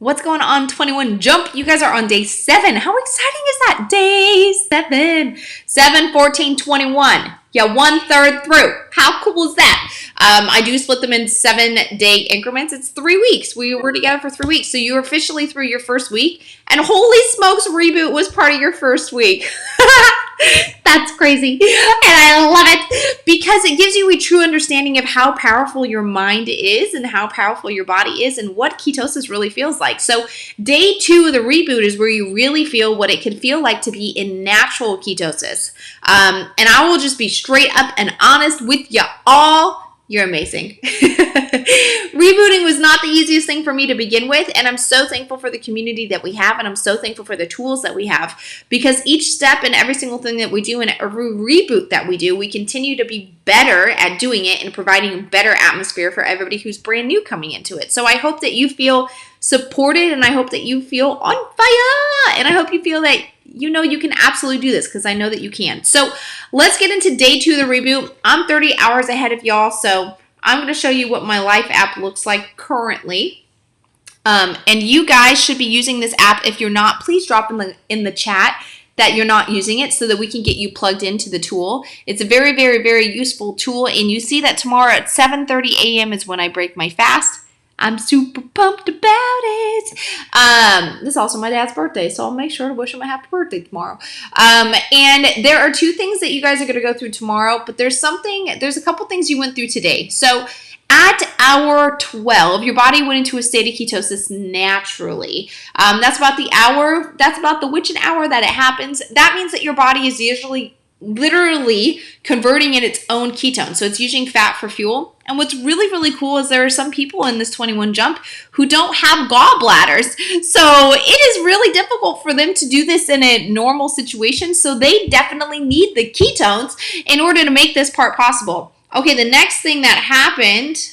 What's going on, 21 Jump? You guys are on day 7. How exciting is that? Day 7. 7, 14, 21. Yeah, 1/3 through. How cool is that? I do split them in 7-day increments. It's 3 weeks. We were together for 3 weeks. So you're officially through your first week. And holy smokes, Reboot was part of your first week. That's crazy. And I love it because it gives you a true understanding of how powerful your mind is and how powerful your body is and what ketosis really feels like. So day 2 of the Reboot is where you really feel what it can feel like to be in natural ketosis. And I will just be straight up and honest with you all. You're amazing. Rebooting was not the easiest thing for me to begin with, and I'm so thankful for the community that we have, and I'm so thankful for the tools that we have, because each step and every single thing that we do and every reboot that we do, we continue to be better at doing it and providing a better atmosphere for everybody who's brand new coming into it. So I hope that you feel supported, and I hope that you feel on fire, and I hope you feel that you know you can absolutely do this, because I know that you can. So let's get into day 2 of the Reboot. I'm 30 hours ahead of y'all, so I'm going to show you what my Life app looks like currently. And you guys should be using this app. If you're not, please drop in the chat that you're not using it so that we can get you plugged into the tool. It's a very, very, very useful tool, and you see that tomorrow at 7:30 a.m. is when I break my fast. I'm super pumped about it. This is also my dad's birthday, so I'll make sure to wish him a happy birthday tomorrow. And there are 2 things that you guys are going to go through tomorrow, but there's a couple things you went through today. So at hour 12, your body went into a state of ketosis naturally. That's about the witching hour that it happens. That means that your body is usually literally converting in its own ketones. So it's using fat for fuel. And what's really, really cool is there are some people in this 21 Jump who don't have gallbladders. So it is really difficult for them to do this in a normal situation. So they definitely need the ketones in order to make this part possible. Okay, the next thing that happened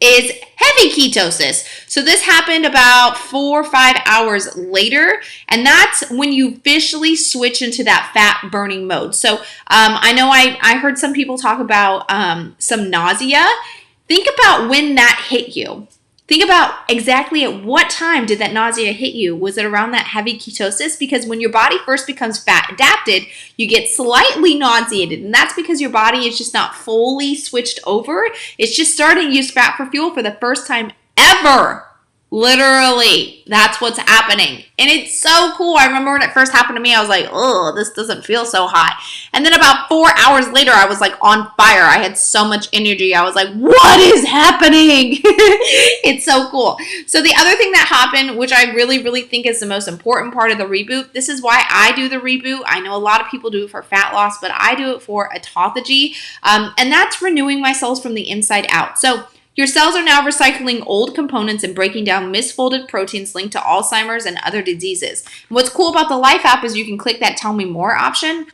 is heavy ketosis. So this happened about 4 or 5 hours later, and that's when you officially switch into that fat burning mode. So I know I heard some people talk about some nausea. Think about when that hit you. Think about exactly at what time did that nausea hit you. Was it around that heavy ketosis? Because when your body first becomes fat adapted, you get slightly nauseated. And that's because your body is just not fully switched over. It's just starting to use fat for fuel for the first time ever. Literally, that's what's happening. And it's so cool. I remember when it first happened to me, I was like, oh, this doesn't feel so hot. And then about 4 hours later, I was like on fire. I had so much energy. I was like, what is happening? It's so cool. So the other thing that happened, which I really, really think is the most important part of the Reboot, this is why I do the Reboot. I know a lot of people do it for fat loss, but I do it for autophagy. And that's renewing my cells from the inside out. So your cells are now recycling old components and breaking down misfolded proteins linked to Alzheimer's and other diseases. And what's cool about the Life app is you can click that Tell Me More option,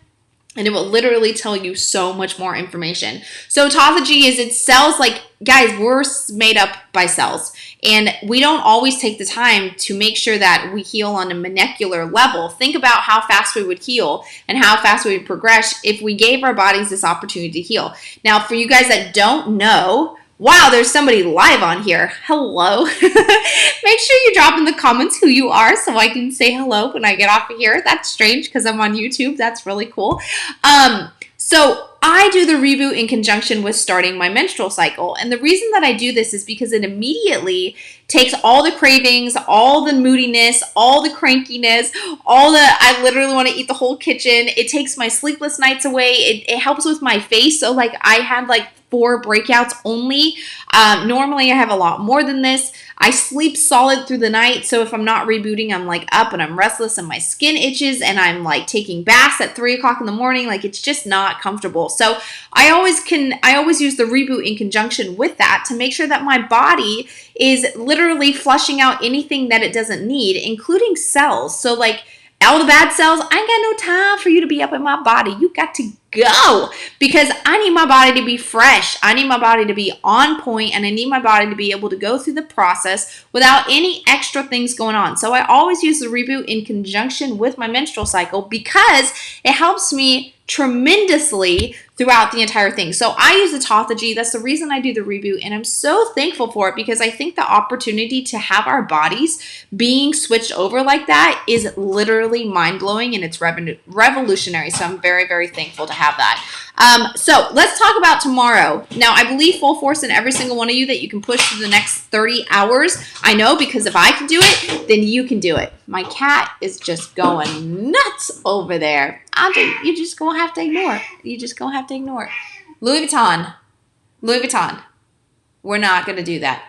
and it will literally tell you so much more information. So autophagy is its cells, like, guys, we're made up by cells. And we don't always take the time to make sure that we heal on a molecular level. Think about how fast we would heal and how fast we would progress if we gave our bodies this opportunity to heal. Now, for you guys that don't know, wow, there's somebody live on here. Hello. Make sure you drop in the comments who you are so I can say hello when I get off of here. That's strange because I'm on YouTube. That's really cool. So I do the Reboot in conjunction with starting my menstrual cycle. And the reason that I do this is because it immediately takes all the cravings, all the moodiness, all the crankiness, I literally want to eat the whole kitchen. It takes my sleepless nights away. It helps with my face. So like I had like 4 breakouts only. Normally I have a lot more than this. I sleep solid through the night. So if I'm not rebooting, I'm like up and I'm restless and my skin itches and I'm like taking baths at 3 o'clock in the morning. Like it's just not comfortable. So I always use the Reboot in conjunction with that to make sure that my body is literally flushing out anything that it doesn't need, including cells. So like all the bad cells, I ain't got no time for you to be up in my body. You got to go because I need my body to be fresh. I need my body to be on point, and I need my body to be able to go through the process without any extra things going on. So I always use the Reboot in conjunction with my menstrual cycle because it helps me tremendously throughout the entire thing. So I use autophagy. That's the reason I do the reboot, and I'm so thankful for it because I think the opportunity to have our bodies being switched over like that is literally mind-blowing, and it's revolutionary. So I'm very, very thankful to have that. So let's talk about tomorrow. Now, I believe full force in every single one of you that you can push to the next 30 hours. I know, because if I can do it, then you can do it. My cat is just going nuts over there. You just gonna have to ignore. You just gonna have to ignore. Louis Vuitton. Louis Vuitton. We're not gonna do that.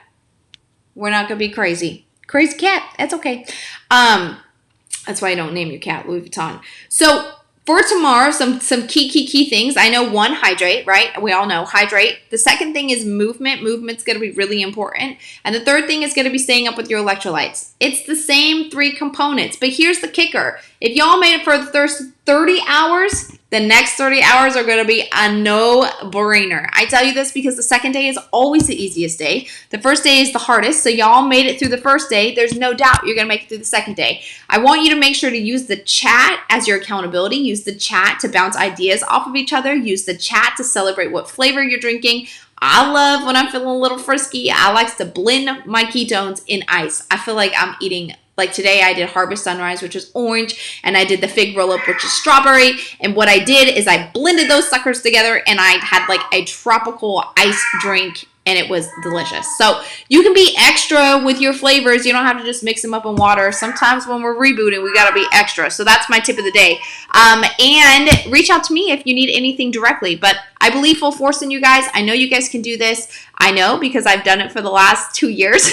We're not gonna be crazy. Crazy cat. That's okay. That's why I don't name your cat Louis Vuitton. So for tomorrow, some key things. I know one, hydrate, right? We all know hydrate. The second thing is movement. Movement's going to be really important. And the third thing is going to be staying up with your electrolytes. It's the same 3 components, but here's the kicker. If y'all made it for the first 30 hours, the next 30 hours are going to be a no-brainer. I tell you this because the second day is always the easiest day. The first day is the hardest, so y'all made it through the first day. There's no doubt you're going to make it through the second day. I want you to make sure to use the chat as your accountability. Use the chat to bounce ideas off of each other. Use the chat to celebrate what flavor you're drinking. I love when I'm feeling a little frisky. I like to blend my ketones in ice. I feel like I'm eating. Like today I did Harvest Sunrise, which is orange, and I did the Fig Roll Up, which is strawberry. And what I did is I blended those suckers together, and I had like a tropical ice drink, and it was delicious. So you can be extra with your flavors. You don't have to just mix them up in water. Sometimes when we're rebooting, we got to be extra. So that's my tip of the day. And reach out to me if you need anything directly. But I believe full force in you guys. I know you guys can do this. I know because I've done it for the last 2 years.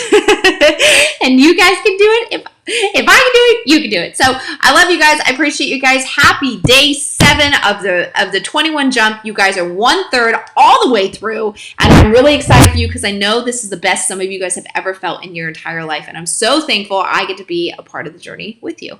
And you guys can do it. If I can do it, you can do it. So I love you guys. I appreciate you guys. Happy day 7 of the 21 jump. You guys are 1/3 all the way through. And I'm really excited for you because I know this is the best some of you guys have ever felt in your entire life. And I'm so thankful I get to be a part of the journey with you.